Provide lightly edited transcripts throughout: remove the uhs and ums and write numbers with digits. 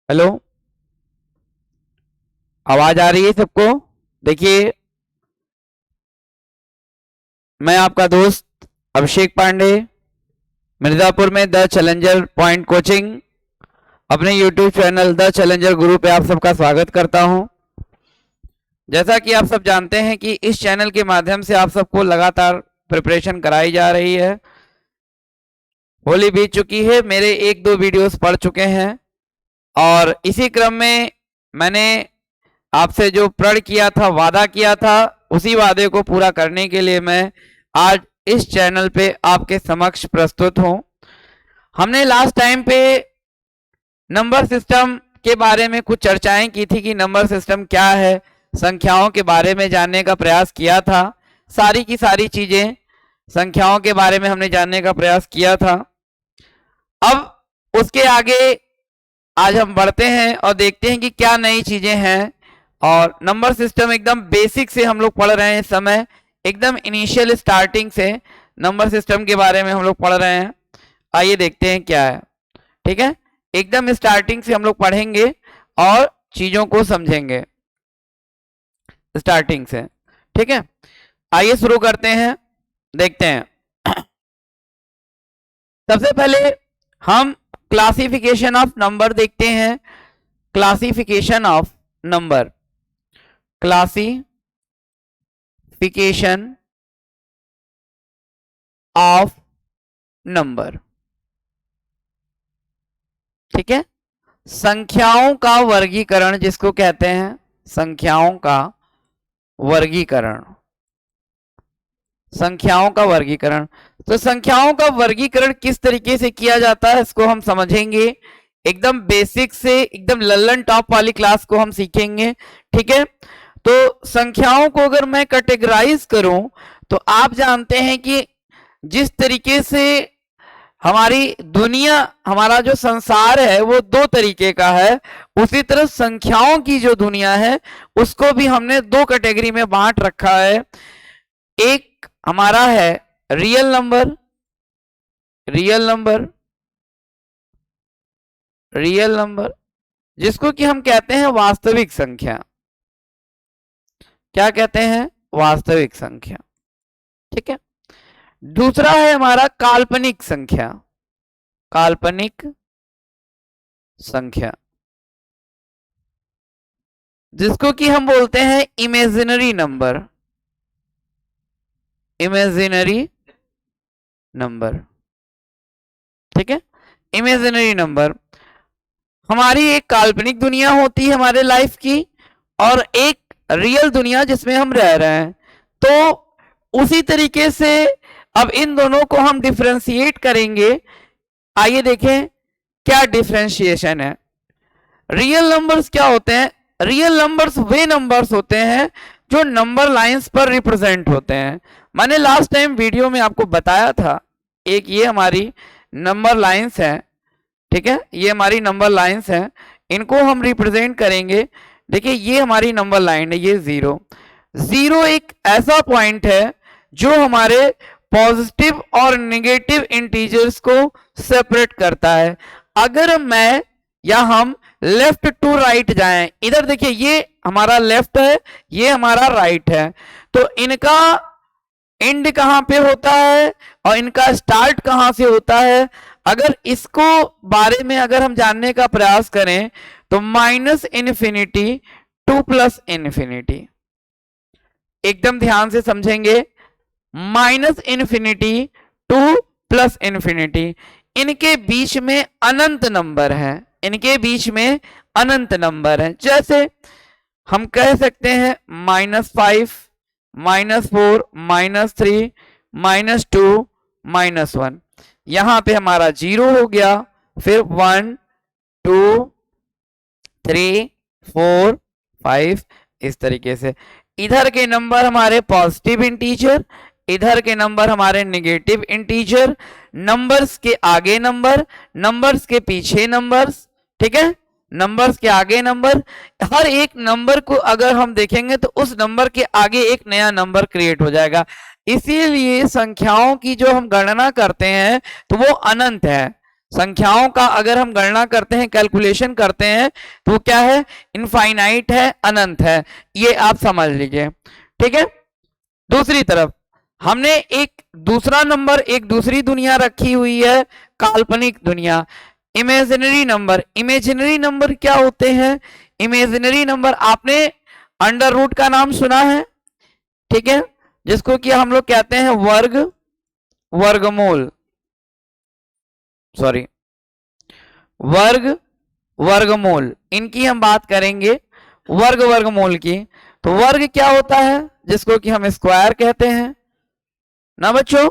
Hello, आवाज आ रही है सबको? देखिए, मैं आपका दोस्त अभिषेक पांडे मिर्जापुर में द चैलेंजर पॉइंट कोचिंग अपने यूट्यूब चैनल द चैलेंजर गुरु पे आप सबका स्वागत करता हूं। जैसा कि आप सब जानते हैं कि इस चैनल के माध्यम से आप सबको लगातार प्रिपरेशन कराई जा रही है। होली बीत चुकी है, मेरे एक दो वीडियोस पढ़ चुके हैं और इसी क्रम में मैंने आपसे जो प्रण किया था, वादा किया था, उसी वादे को पूरा करने के लिए मैं आज इस चैनल पे आपके समक्ष प्रस्तुत हूं। हमने लास्ट टाइम पे नंबर सिस्टम के बारे में कुछ चर्चाएं की थी कि नंबर सिस्टम क्या है, संख्याओं के बारे में जानने का प्रयास किया था। सारी की सारी चीजें संख्याओं के बारे में हमने जानने का प्रयास किया था। अब उसके आगे आज हम बढ़ते हैं और देखते हैं कि क्या नई चीजें हैं। और नंबर सिस्टम एकदम बेसिक से हम लोग पढ़ रहे हैं इस समय, एकदम इनिशियल स्टार्टिंग से नंबर सिस्टम के बारे में हम लोग पढ़ रहे हैं। आइए देखते हैं क्या है। ठीक है, एकदम स्टार्टिंग से हम लोग पढ़ेंगे और चीजों को समझेंगे स्टार्टिंग से। ठीक है, आइए शुरू करते हैं, देखते हैं। सबसे पहले हम क्लासिफिकेशन ऑफ नंबर देखते हैं। Classification of number, classification of number. ठीक है, संख्याओं का वर्गीकरण जिसको कहते हैं, संख्याओं का वर्गीकरण, संख्याओं का वर्गीकरण। तो संख्याओं का वर्गीकरण किस तरीके से किया जाता है इसको हम समझेंगे। एकदम बेसिक से एकदम लल्लन टॉप वाली क्लास को हम सीखेंगे। ठीक है, तो संख्याओं को अगर मैं कैटेगराइज करूं तो आप जानते हैं कि जिस तरीके से हमारी दुनिया, हमारा जो संसार है वो दो तरीके का है, उसी तरह संख्याओं की जो दुनिया है उसको भी हमने दो कैटेगरी में बांट रखा है। एक हमारा है real number, real number, real number जिसको कि हम कहते हैं वास्तविक संख्या। क्या कहते हैं? वास्तविक संख्या। ठीक है, दूसरा है हमारा काल्पनिक संख्या, काल्पनिक संख्या जिसको कि हम बोलते हैं इमेजिनरी नंबर, इमेजिनरी नंबर। ठीक है, इमेजिनरी नंबर हमारी एक काल्पनिक दुनिया होती है हमारे लाइफ की और एक रियल दुनिया जिसमें हम रह रहे हैं। तो उसी तरीके से अब इन दोनों को हम डिफरेंशिएट करेंगे। आइए देखें क्या डिफरेंशिएशन है। रियल नंबर्स क्या होते हैं? रियल नंबर्स वे नंबर्स होते हैं जो नंबर लाइंस पर रिप्रेजेंट होते हैं। मैंने लास्ट टाइम वीडियो में आपको बताया था, एक ये हमारी नंबर लाइंस है। ठीक है, ये हमारी नंबर लाइंस है, इनको हम रिप्रेजेंट करेंगे। देखिए ये हमारी नंबर लाइन है, ये जीरो। जीरो एक ऐसा पॉइंट है जो हमारे पॉजिटिव और नेगेटिव इंटीजर्स को सेपरेट करता है। अगर मैं या हम लेफ्ट टू राइट जाएं, इधर देखिए ये हमारा लेफ्ट है, ये हमारा राइट है, तो इनका एंड कहां पे होता है और इनका स्टार्ट कहां से होता है, अगर इसको बारे में अगर हम जानने का प्रयास करें तो minus infinity two plus infinity, एकदम ध्यान से समझेंगे। Minus infinity two plus infinity, इनके बीच में अनंत नंबर है, इनके बीच में अनंत नंबर है। जैसे हम कह सकते हैं -5, -4, -3, -2, -1। यहां पे हमारा 0 हो गया, फिर 1 2 3 4 5, इस तरीके से। इधर के नंबर हमारे पॉजिटिव इंटीजर, इधर के नंबर हमारे नेगेटिव इंटीजर, नंबर्स के आगे नंबर, नंबर्स के पीछे नंबर्स। ठीक है, नंबर्स के आगे नंबर, हर एक नंबर को अगर हम देखेंगे तो उस नंबर के आगे एक नया नंबर क्रिएट हो जाएगा। इसीलिए संख्याओं की जो हम गणना करते हैं तो वो अनंत है। संख्याओं का अगर हम गणना करते हैं, कैलकुलेशन करते हैं, तो वो क्या है, इनफाइनाइट है, अनंत है, ये आप समझ लीजिए। ठीक है, दूसरी तरफ हमने एक दूसरा नंबर, एक दूसरी दुनिया रखी हुई है, काल्पनिक दुनिया, इमेजिनरी नंबर। इमेजिनरी नंबर क्या होते हैं? इमेजिनरी नंबर आपने अंडर रूट का नाम सुना है, ठीक है, जिसको कि हम लोग कहते हैं वर्ग, वर्गमूल, सॉरी वर्ग, वर्गमूल, इनकी हम बात करेंगे, वर्ग वर्गमूल की। तो वर्ग क्या होता है? जिसको कि हम स्क्वायर कहते हैं ना बच्चों,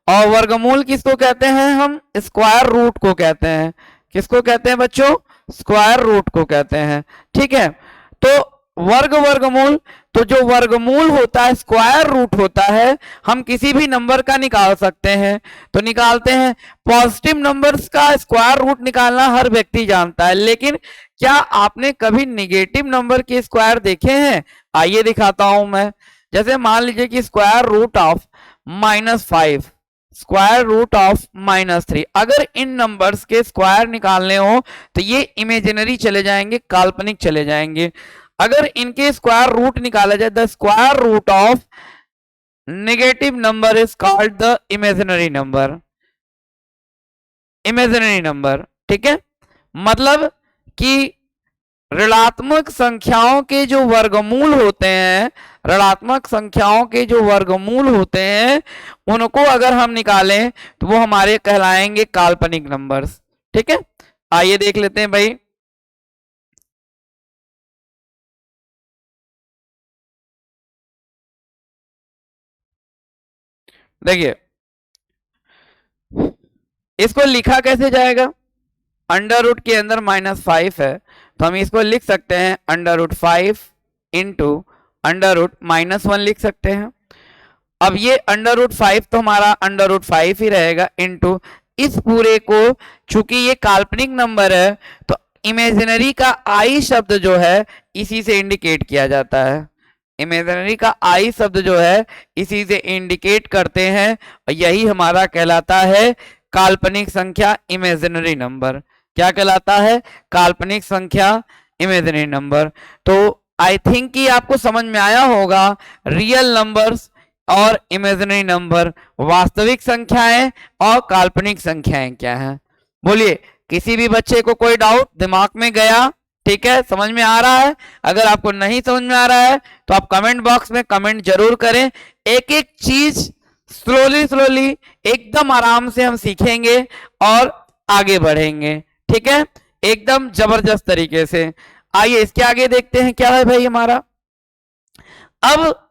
और वर्गमूल किसको कहते हैं? हम स्क्वायर रूट को कहते हैं। किसको कहते हैं बच्चों? स्क्वायर रूट को कहते हैं। ठीक है, तो वर्ग वर्गमूल, तो जो वर्गमूल होता है, स्क्वायर रूट होता है, हम किसी भी नंबर का निकाल सकते हैं। तो निकालते हैं, पॉजिटिव नंबर्स का स्क्वायर रूट निकालना हर व्यक्ति जानता है, लेकिन क्या आपने कभी निगेटिव नंबर के स्क्वायर देखे हैं? आइए दिखाता हूं मैं। जैसे मान लीजिए कि square root of -5, square root of -3, अगर इन नंबर्स के स्क्वायर निकालने हो तो ये इमेजिनरी चले जाएंगे, काल्पनिक चले जाएंगे। अगर इनके स्क्वायर रूट निकाला जाए, the square root of negative number is called the imaginary number, imaginary number. ठीक है, मतलब कि ऋणात्मक संख्याओं के जो वर्गमूल होते हैं, ऋणात्मक संख्याओं के जो वर्गमूल होते हैं, उनको अगर हम निकालें तो वो हमारे कहलाएंगे काल्पनिक नंबर्स। ठीक है, आइए देख लेते हैं भाई। देखिए इसको लिखा कैसे जाएगा? अंडर रूट के अंदर -5 है, तो हम इसको लिख सकते हैं under root 5 into under root -1 लिख सकते हैं। अब ये अंडर रूट 5 तो हमारा अंडर रूट 5 ही रहेगा, इंटू इस पूरे को, चूंकि ये काल्पनिक नंबर है तो इमेजिनरी का आई शब्द जो है इसी से इंडिकेट किया जाता है। इमेजिनरी का आई शब्द जो है इसी से इंडिकेट करते हैं, और यही हमारा कहलाता है काल्पनिक संख्या, इमेजिनरी नंबर। क्या कहलाता है? काल्पनिक संख्या, इमेजिनरी नंबर। तो आई थिंक कि आपको समझ में आया होगा रियल नंबर्स और इमेजिनरी नंबर, वास्तविक संख्याएं और काल्पनिक संख्याएं क्या है। बोलिए, किसी भी बच्चे को कोई डाउट दिमाग में गया? ठीक है, समझ में आ रहा है? अगर आपको नहीं समझ में आ रहा है तो आप कमेंट बॉक्स में कमेंट जरूर करें। एक एक चीज स्लोली स्लोली एकदम आराम से हम सीखेंगे और आगे बढ़ेंगे। ठीक है, एकदम जबरदस्त तरीके से। आइए इसके आगे देखते हैं क्या है भाई हमारा। अब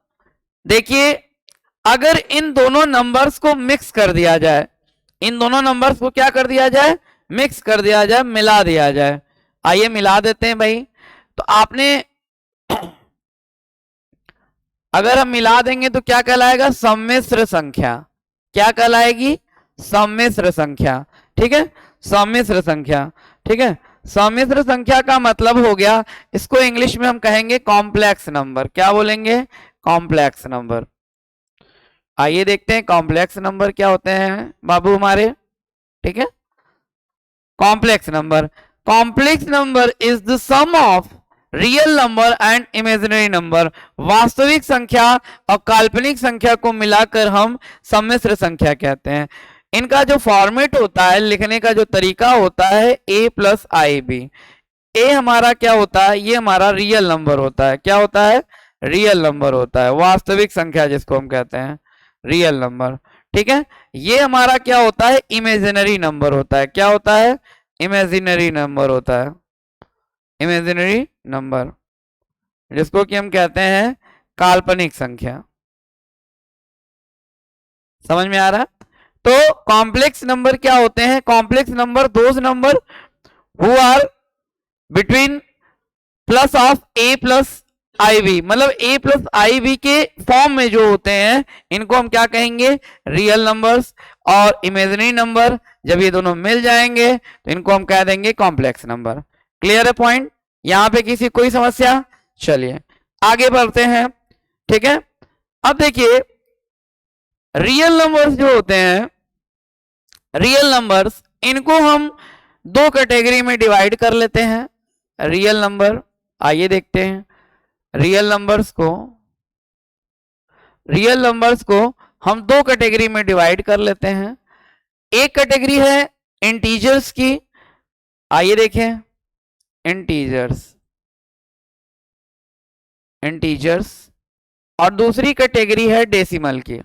देखिए, अगर इन दोनों नंबर्स को मिक्स कर दिया जाए, इन दोनों नंबर्स को क्या कर दिया जाए? मिक्स कर दिया जाए, मिला दिया जाए। आइए मिला देते हैं भाई। तो आपने अगर हम मिला देंगे तो क्या कहलाएगा? सम्मिश्र संख्या। क्या कहलाएगी? सम्मिश्र संख्या। ठीक है, सम्मिश्र संख्या। ठीक है, सम्मिश्र संख्या का मतलब हो गया, इसको इंग्लिश में हम कहेंगे कॉम्प्लेक्स नंबर। क्या बोलेंगे? Complex number. आइए देखते हैं कॉम्प्लेक्स नंबर क्या होते हैं बाबू हमारे। ठीक है, complex number, complex number is the sum of real number and imaginary number. वास्तविक संख्या और काल्पनिक संख्या को मिलाकर हम सम्मिश्र संख्या कहते हैं। इनका जो फॉर्मेट होता है, लिखने का जो तरीका होता है, a प्लस आई बी। ए हमारा क्या होता है? ये हमारा रियल नंबर होता है। क्या होता है? रियल नंबर होता है, वास्तविक संख्या जिसको हम कहते हैं, रियल नंबर। ठीक है, ये हमारा क्या होता है? इमेजिनरी नंबर होता है। क्या होता है? इमेजिनरी नंबर होता है, इमेजिनरी नंबर, जिसको कि हम कहते हैं काल्पनिक संख्या। समझ में आ रहा है? तो कॉम्प्लेक्स नंबर क्या होते हैं? Complex number those number who are between plus of A plus I B, मतलब ए प्लस आई बी के फॉर्म में जो होते हैं, इनको हम क्या कहेंगे? Real numbers. और इमेजिनरी नंबर जब ये दोनों मिल जाएंगे तो इनको हम कह देंगे कॉम्प्लेक्स नंबर। क्लियर है पॉइंट? यहां पे किसी कोई समस्या? चलिए आगे बढ़ते हैं। ठीक है, अब देखिए रियल नंबर्स जो होते हैं, रियल नंबर्स इनको हम दो कैटेगरी में डिवाइड कर लेते हैं। रियल नंबर, आइए देखते हैं रियल नंबर्स को हम दो कैटेगरी में डिवाइड कर लेते हैं। एक कैटेगरी है इंटीजर्स की, आइए देखें इंटीजर्स, और दूसरी कैटेगरी है डेसिमल की।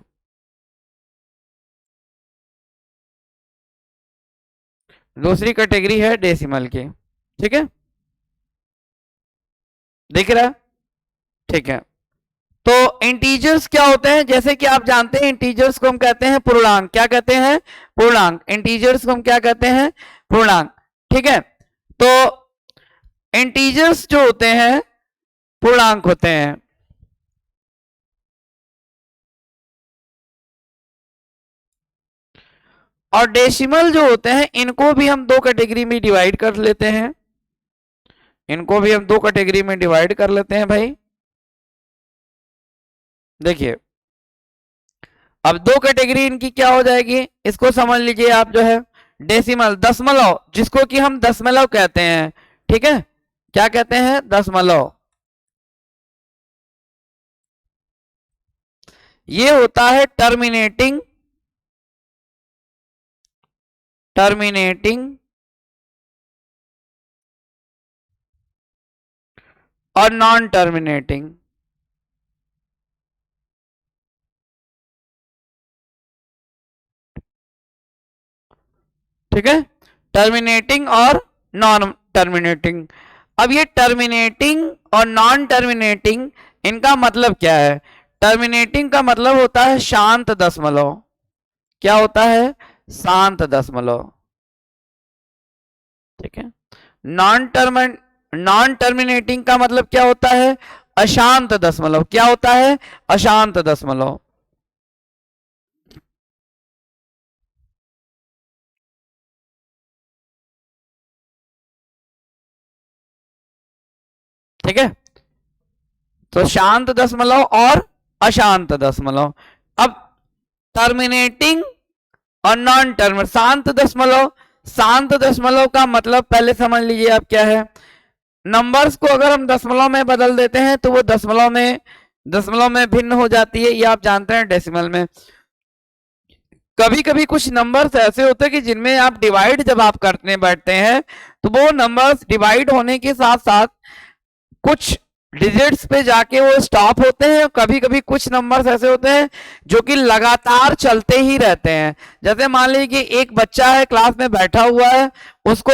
ठीक है, दिख रहा है? ठीक है, तो इंटीजर्स क्या होते हैं? जैसे कि आप जानते हैं इंटीजर्स को हम कहते हैं पूर्णांक। क्या कहते हैं? पूर्णांक। इंटीजर्स को हम क्या कहते हैं? पूर्णांक। ठीक है, तो इंटीजर्स जो होते हैं पूर्णांक होते हैं, और डेसिमल जो होते हैं इनको भी हम दो कैटेगरी में डिवाइड कर लेते हैं। भाई देखिए, अब दो कैटेगरी इनकी क्या हो जाएगी, इसको समझ लीजिए आप जो है डेसिमल, दशमलव, जिसको कि हम दशमलव कहते हैं। ठीक है, क्या कहते हैं? दशमलव। ये होता है टर्मिनेटिंग और नॉन टर्मिनेटिंग। ठीक है, टर्मिनेटिंग और नॉन टर्मिनेटिंग। अब ये टर्मिनेटिंग और नॉन टर्मिनेटिंग, इनका मतलब क्या है? टर्मिनेटिंग का मतलब होता है शांत दशमलव। क्या होता है? शांत दशमलव। ठीक है, नॉन टर्मिनेटिंग का मतलब क्या होता है? अशांत दशमलव। क्या होता है? अशांत दशमलव। ठीक है, तो शांत दशमलव और अशांत दशमलव। अब टर्मिनेटिंग और नॉन टर्मिनेटिंग, शांत दशमलव का मतलब पहले समझ लीजिए आप क्या है। नंबर्स को अगर हम दशमलव में बदल देते हैं तो वो दशमलव में भिन्न हो जाती है, ये आप जानते हैं डेसिमल में। कभी कभी कुछ नंबर्स ऐसे होते हैं कि जिनमें आप डिवाइड जब आप करने बैठते हैं तो वो नंबर्स डिवाइड होने के साथ साथ कुछ डिजिट्स पे जाके वो स्टॉप होते हैं। कभी कभी कुछ नंबर्स ऐसे होते हैं जो कि लगातार चलते ही रहते हैं। जैसे मान लीजिए कि एक बच्चा है, क्लास में बैठा हुआ है, उसको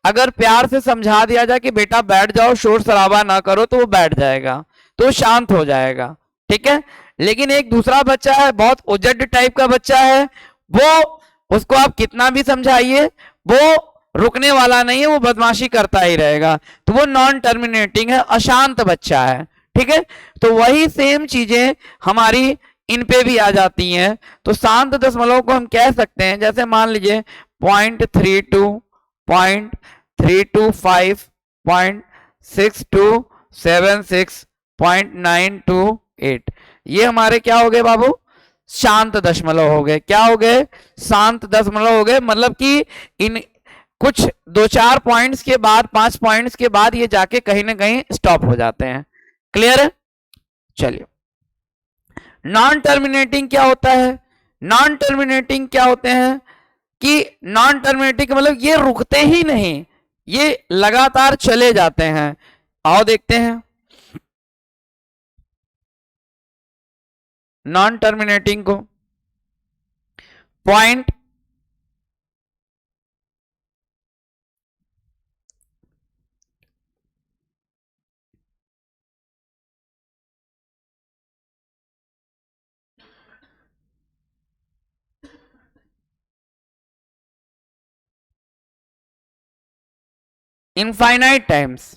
अगर प्यार से समझा दिया जाए कि बेटा बैठ जाओ, शोर शराबा ना करो, तो वो बैठ जाएगा, तो शांत हो जाएगा। ठीक है, लेकिन एक दूसरा बच्चा है, बहुत उजड टाइप का बच्चा है, वो, उसको आप कितना भी समझाइए वो रुकने वाला नहीं है, वो बदमाशी करता ही रहेगा, तो वो नॉन टर्मिनेटिंग है, अशांत बच्चा है। ठीक है, तो वही सेम चीजें हमारी इन पे भी आ जाती हैं। तो शांत दशमलव को हम कह सकते हैं, जैसे मान लीजिए 0.32, 0.325, 0.6276, 0.928, ये हमारे क्या हो गए बाबू? शांत दशमलव हो गए। क्या हो गए? शांत दशमलव हो गए। मतलब कि इन कुछ 2-4 पॉइंट्स के बाद, 5 पॉइंट्स के बाद ये जाके कहीं ना कहीं स्टॉप हो जाते हैं। क्लियर है? चलिए, नॉन टर्मिनेटिंग क्या होता है? नॉन टर्मिनेटिंग क्या होते हैं कि नॉन टर्मिनेटिंग मतलब ये रुकते ही नहीं, ये लगातार चले जाते हैं। आओ देखते हैं नॉन टर्मिनेटिंग को। Point infinite times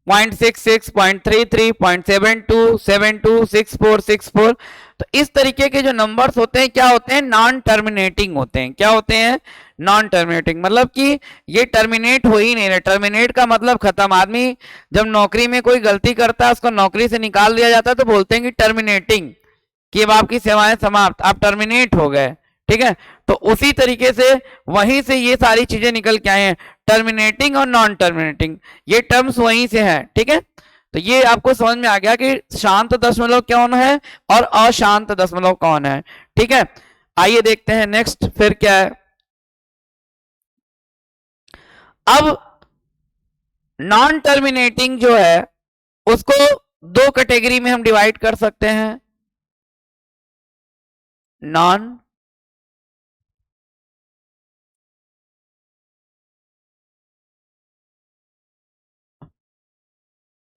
0.66, 0.33, 0.72, 72, 64, 64। तो इस तरीके के जो नंबर्स होते हैं क्या होते हैं? नॉन टर्मिनेटिंग होते हैं। क्या होते हैं? Non terminating. मतलब कि ये टर्मिनेट हो ही नहीं रहे। टर्मिनेट का मतलब खत्म। आदमी जब नौकरी में कोई गलती करता है, उसको नौकरी से निकाल दिया जाता है, तो बोलते हैं कि टर्मिनेटिंग, कि अब आपकी सेवाएं समाप्त, आप टर्मिनेट हो गए। ठीक है, तो उसी तरीके से वहीं से ये सारी चीजें निकल के आए हैं, टर्मिनेटिंग और नॉन टर्मिनेटिंग, ये टर्म्स वहीं से हैं। ठीक है, तो ये आपको समझ में आ गया कि शांत दशमलव कौन है और अशांत दशमलव कौन है। ठीक है, आइए देखते हैं नेक्स्ट फिर क्या है। अब नॉन टर्मिनेटिंग जो है उसको दो कैटेगरी में हम डिवाइड कर सकते हैं, नॉन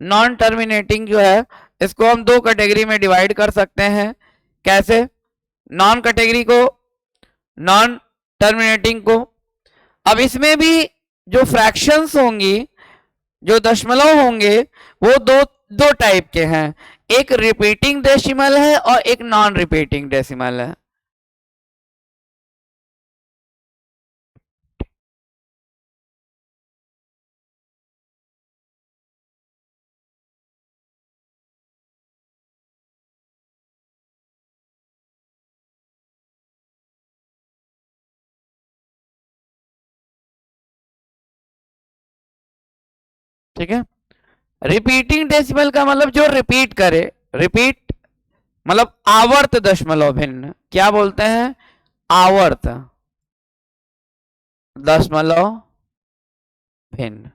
नॉन टर्मिनेटिंग जो है इसको हम दो कैटेगरी में डिवाइड कर सकते हैं। कैसे? नॉन कैटेगरी को, नॉन टर्मिनेटिंग को। अब इसमें भी जो फ्रैक्शंस होंगी, जो दशमलव होंगे, वो दो दो टाइप के हैं, एक रिपीटिंग डेसिमल है और एक नॉन रिपीटिंग डेसिमल है। ठीक है, रिपीटिंग डेसिमल का मतलब जो रिपीट करे, रिपीट मतलब आवर्त दशमलव भिन्न, क्या बोलते हैं? आवर्त दशमलव भिन्न,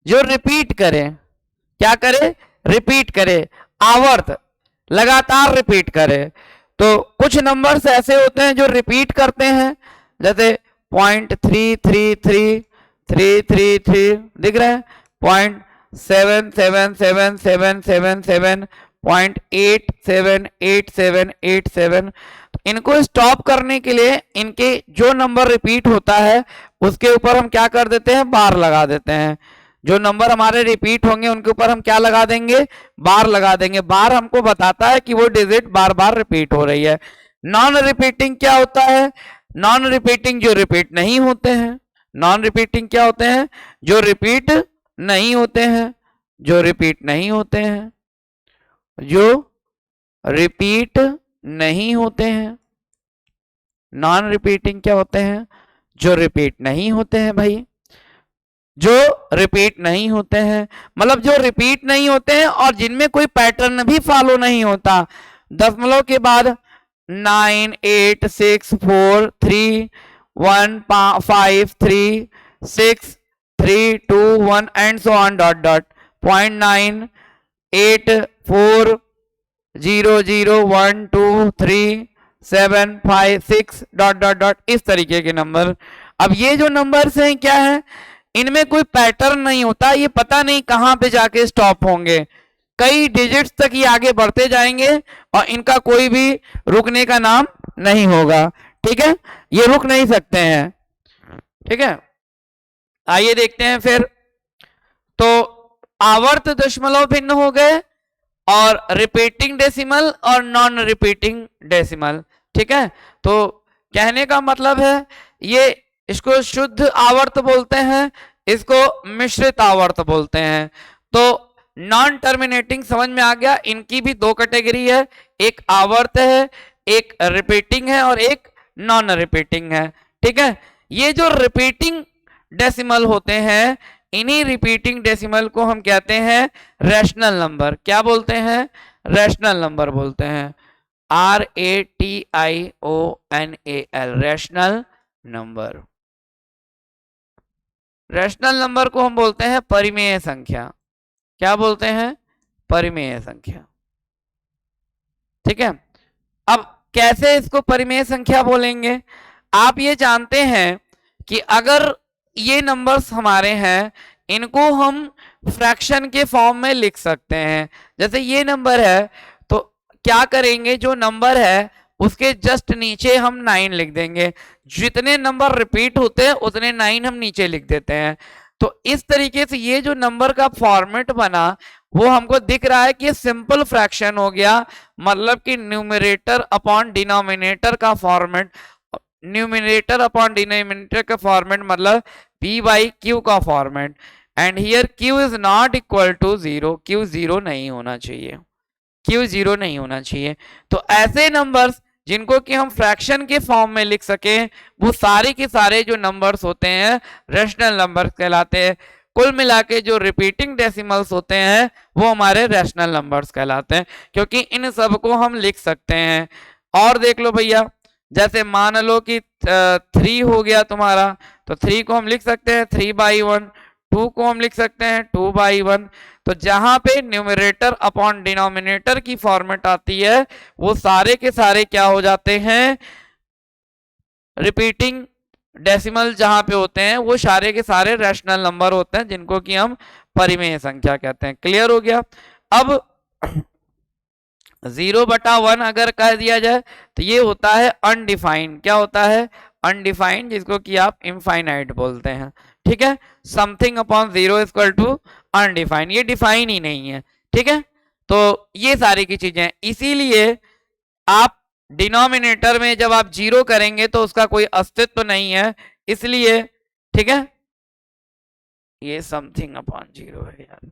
जो रिपीट करे, क्या करे? रिपीट करे, आवर्त लगातार रिपीट करे। तो कुछ नंबर्स ऐसे होते हैं जो रिपीट करते हैं, जैसे 0.3333333 दिख रहा है, 0.7777777, 0.878787। इनको स्टॉप करने के लिए इनके जो नंबर रिपीट होता है उसके ऊपर हम क्या कर देते हैं? बार लगा देते हैं। जो नंबर हमारे रिपीट होंगे उनके ऊपर हम क्या लगा देंगे? बार लगा देंगे। बार हमको बताता है कि वो डिजिट बार बार रिपीट हो रही है। नॉन रिपीटिंग क्या होता है? नॉन रिपीटिंग जो रिपीट नहीं होते हैं। नॉन रिपीटिंग क्या होते हैं? जो रिपीट नहीं होते हैं, जो रिपीट नहीं होते हैं, जो रिपीट नहीं होते हैं। नॉन रिपीटिंग क्या होते हैं? जो रिपीट नहीं होते हैं भाई, जो रिपीट नहीं होते हैं, मतलब जो रिपीट नहीं होते हैं और जिनमें कोई पैटर्न भी फॉलो नहीं होता। दशमलव के बाद 9 8 6 4 3 1 5 3 6 3 2 1 and so on dot dot, 0.9 8 4 0 0 1 2 3 7 5 6 dot dot dot, इस तरीके के नंबर। अब ये जो नंबर्स हैं क्या है? इनमें कोई पैटर्न नहीं होता, ये पता नहीं कहां पे जाके स्टॉप होंगे, कई डिजिट्स तक ये आगे बढ़ते जाएंगे और इनका कोई भी रुकने का नाम नहीं होगा। ठीक है, ये रुक नहीं सकते हैं। ठीक है, आइए देखते हैं फिर। तो आवर्त दशमलव भिन्न हो गए और रिपीटिंग डेसिमल और नॉन रिपीटिंग डेसिमल। ठीक है, तो कहने का मतलब है ये, इसको शुद्ध आवर्त बोलते हैं, इसको मिश्रित आवर्त बोलते हैं। तो नॉन टर्मिनेटिंग समझ में आ गया, इनकी भी दो कैटेगरी है, एक आवर्त है, एक रिपीटिंग है और एक नॉन रिपीटिंग है। ठीक है, ये जो रिपीटिंग डेसिमल होते हैं, इन्हीं रिपीटिंग डेसिमल को हम कहते हैं रैशनल नंबर। क्या बोलते हैं? रैशनल नंबर बोलते हैं, RATIONAL, rational number. Rational number को हम बोलते हैं परिमेय संख्या। क्या बोलते हैं? परिमेय संख्या। ठीक है, अब कैसे इसको परिमेय संख्या बोलेंगे? आप ये जानते हैं कि अगर ये नंबर्स हमारे हैं, इनको हम फ्रैक्शन के फॉर्म में लिख सकते हैं। जैसे ये नंबर है, तो क्या करेंगे, जो नंबर है उसके जस्ट नीचे हम 9 लिख देंगे। जितने नंबर रिपीट होते हैं उतने 9 हम नीचे लिख देते हैं। तो इस तरीके से ये जो नंबर का फॉर्मेट बना वो हमको दिख रहा है कि सिंपल फ्रैक्शन हो गया, मतलब कि न्यूमरेटर अपॉन डिनोमिनेटर का फॉर्मेट, न्यूमरेटर अपॉन डिनोमिनेटर का फॉर्मेट मतलब p बाई q का format. And here q is not equal to 0, q 0 नहीं होना चाहिए, q 0 नहीं होना चाहिए। तो ऐसे नंबर्स जिनको कि हम फ्रैक्शन के फॉर्म में लिख सके, वो सारे के सारे जो नंबर्स होते हैं रैशनल नंबर्स कहलाते हैं। कुल मिला के जो रिपीटिंग डेसिमल्स होते हैं वो हमारे रैशनल नंबर्स कहलाते हैं, क्योंकि इन सब को हम लिख सकते हैं। और देख लो भैया, जैसे मान लो कि 3 हो गया तुम्हारा, तो 3 को हम लिख सकते हैं 3/1, 2 को हम लिख सकते हैं 2/1। तो जहां पे न्यूमरेटर अपॉन डिनोमिनेटर की फॉर्मेट आती है वो सारे के सारे क्या हो जाते हैं, रिपीटिंग डेसिमल जहां पे होते हैं वो सारे के सारे रैशनल नंबर होते हैं, जिनको कि हम परिमेय संख्या कहते हैं। क्लियर हो गया। अब 0/1 अगर कह दिया जाए तो ये होता है अनडिफाइंड। क्या होता है? अनडिफाइंड, जिसको कि आप इनफाइनाइट बोलते हैं। ठीक है, something upon 0 equal to undefined, ये डिफाइन ही नहीं है। ठीक है, तो ये सारी की चीजें, इसीलिए आप डिनोमिनेटर में जब आप 0 करेंगे तो उसका कोई अस्तित्व नहीं है, इसलिए। ठीक है, ये समथिंग अपॉन 0 है यार,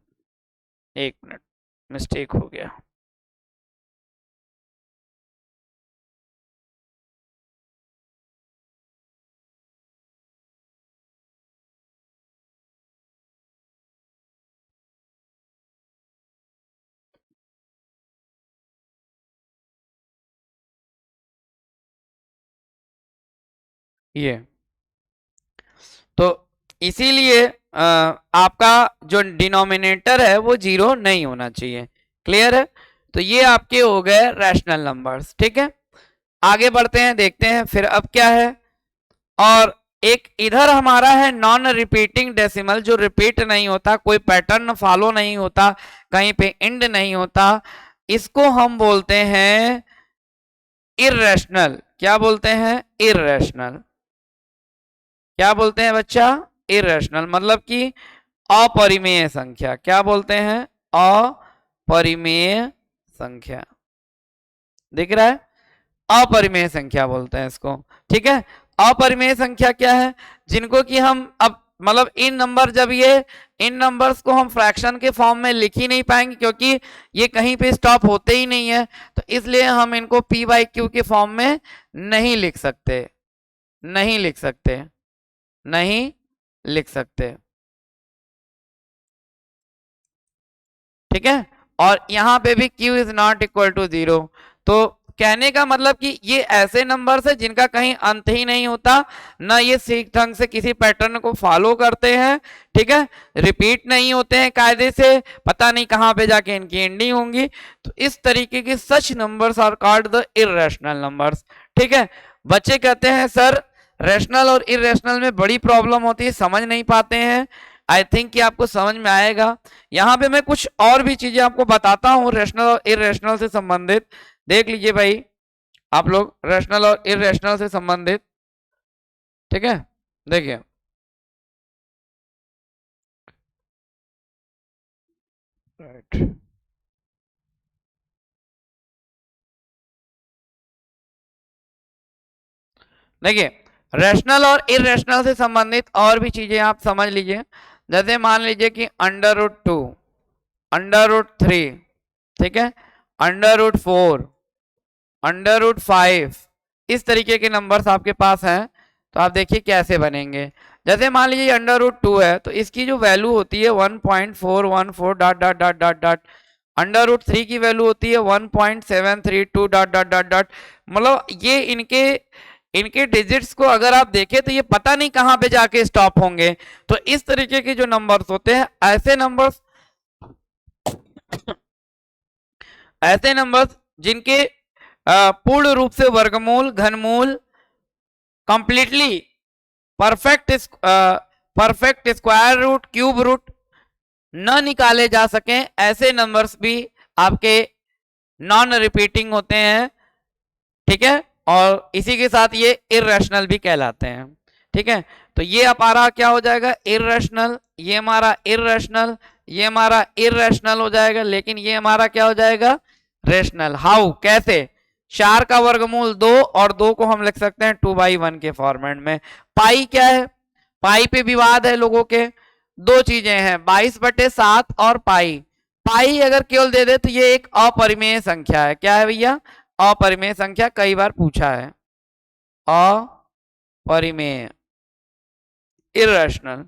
एक मिनट, मिस्टेक हो गया। ये तो इसीलिए आपका जो डिनोमिनेटर है वो 0 नहीं होना चाहिए। क्लियर है? तो ये आपके हो गए रैशनल नंबर्स। ठीक है, आगे बढ़ते हैं, देखते हैं फिर अब क्या है। और एक इधर हमारा है नॉन रिपीटिंग डेसिमल, जो रिपीट नहीं होता, कोई पैटर्न फॉलो नहीं होता, कहीं पे एंड नहीं होता, इसको हम बोलते हैं इररेशनल। क्या बोलते हैं? इररेशनल। क्या बोलते हैं बच्चा? इररेशनल, मतलब कि अपरिमेय संख्या। क्या बोलते हैं? अपरिमेय संख्या। दिख रहा है? अपरिमेय संख्या बोलते हैं इसको। ठीक है, अपरिमेय संख्या क्या है? जिनको कि हम अब मतलब इन नंबर, जब ये इन नंबर्स को हम फ्रैक्शन के फॉर्म में लिख ही नहीं पाएंगे, क्योंकि ये कहीं पे स्टॉप होते ही नहीं है, तो इसलिए हम इनको p/q के फॉर्म में नहीं लिख सकते, नहीं लिख सकते, नहीं लिख सकते। ठीक है, और यहां पे भी q is not equal to 0। तो कहने का मतलब कि ये ऐसे नंबर्स है जिनका कहीं अंत ही नहीं होता, ना ये ठीक ढंग से किसी पैटर्न को फॉलो करते हैं। ठीक है, रिपीट नहीं होते हैं कायदे से, पता नहीं कहां पे जाके इनकी एंडिंग होंगी। तो इस तरीके के such numbers are called the irrational numbers. ठीक है, बच्चे कहते हैं सर रैशनल और इरेशनल में बड़ी प्रॉब्लम होती है, समझ नहीं पाते हैं। आई थिंक कि आपको समझ में आएगा। यहाँ पे मैं कुछ और भी चीजें आपको बताता हूँ रैशनल और इरेशनल से संबंधित। देख लीजिए भाई आप लोग, रैशनल और इरेशनल से संबंधित। ठीक है, देखिए राइट, देखिए रैशनल और इरेशनल से संबंधित और भी चीजें आप समझ लीजिए। जैसे मान लीजिए कि √2, √3, ठीक है, √4, √5, इस तरीके के नंबर्स आपके पास हैं। तो आप देखिए कैसे बनेंगे। जैसे मान लीजिए √2 है, तो इसकी जो वैल्यू होती है 1.414 dot dot dot dot dot. √3 की वैल्यू होती है 1.732 डॉट डॉट डॉट डॉट। मतलब ये इनके इनके डिजिट्स को अगर आप देखें तो ये पता नहीं कहां पे जाके स्टॉप होंगे। तो इस तरीके के जो नंबर्स होते हैं, ऐसे नंबर्स ऐसे नंबर्स जिनके पूर्ण रूप से वर्गमूल, घनमूल, completely perfect square root, cube root न निकाले जा सके, ऐसे नंबर्स भी आपके नॉन रिपीटिंग होते हैं। ठीक है, और इसी के साथ ये इररेशनल भी कहलाते हैं। ठीक है, तो ये हमारा क्या हो जाएगा? इररेशनल। ये हमारा इररेशनल, ये हमारा इररेशनल हो जाएगा, लेकिन ये हमारा क्या हो जाएगा? रेशनल। हाउ? कैसे? 4 का वर्गमूल 2, और 2 को हम लिख सकते हैं 2/1 के फॉर्मेट में। पाई क्या है? पाई पे विवाद है लोगों के। दो चीजें हैं, 22/7 और पाई। पाई अगर केवल दे दे तो ये एक अपरिमेय संख्या है। क्या है भैया? अपरिमेय संख्या कई बार पूछा है, अपरिमेय, इरेशनल।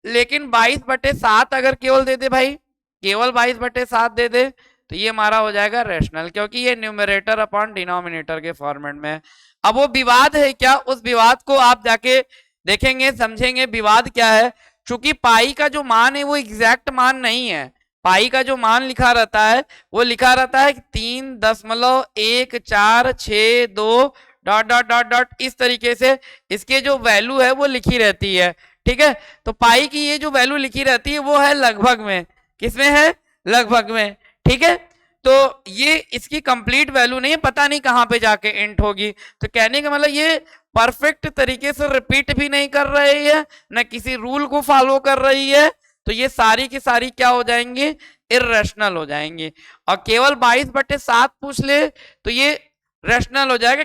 लेकिन 22/7 अगर केवल दे दे भाई, केवल 22/7 दे दे, तो ये हमारा हो जाएगा रेशनल, क्योंकि ये न्यूमरेटर अपॉन डिनोमिनेटर के फॉर्मेट में है। अब वो विवाद है क्या, उस विवाद को आप जाके देखेंगे, समझेंगे विवाद क्या है। चूंकि पाई का जो मान है वो एग्जैक्ट मान नहीं है, पाई का जो मान लिखा रहता है वो लिखा रहता है 3.1462 डॉट डॉट डॉट डॉट, इस तरीके से इसके जो वैल्यू है वो लिखी रहती है। ठीक है, तो पाई की ये जो वैल्यू लिखी रहती है वो है लगभग में, किसमें है, लगभग में। ठीक है, तो ये इसकी कंप्लीट वैल्यू नहीं है, पता नहीं कहां पे जाके इंट होगी। तो कहने का मतलब ये परफेक्ट तरीके से रिपीट भी नहीं कर रही है, ना किसी रूल को फॉलो कर रही है, तो ये सारी की सारी क्या हो जाएंगी, इरेशनल हो जाएंगी। और केवल 22/7 पूछ ले तो ये रेशनल हो जाएगा।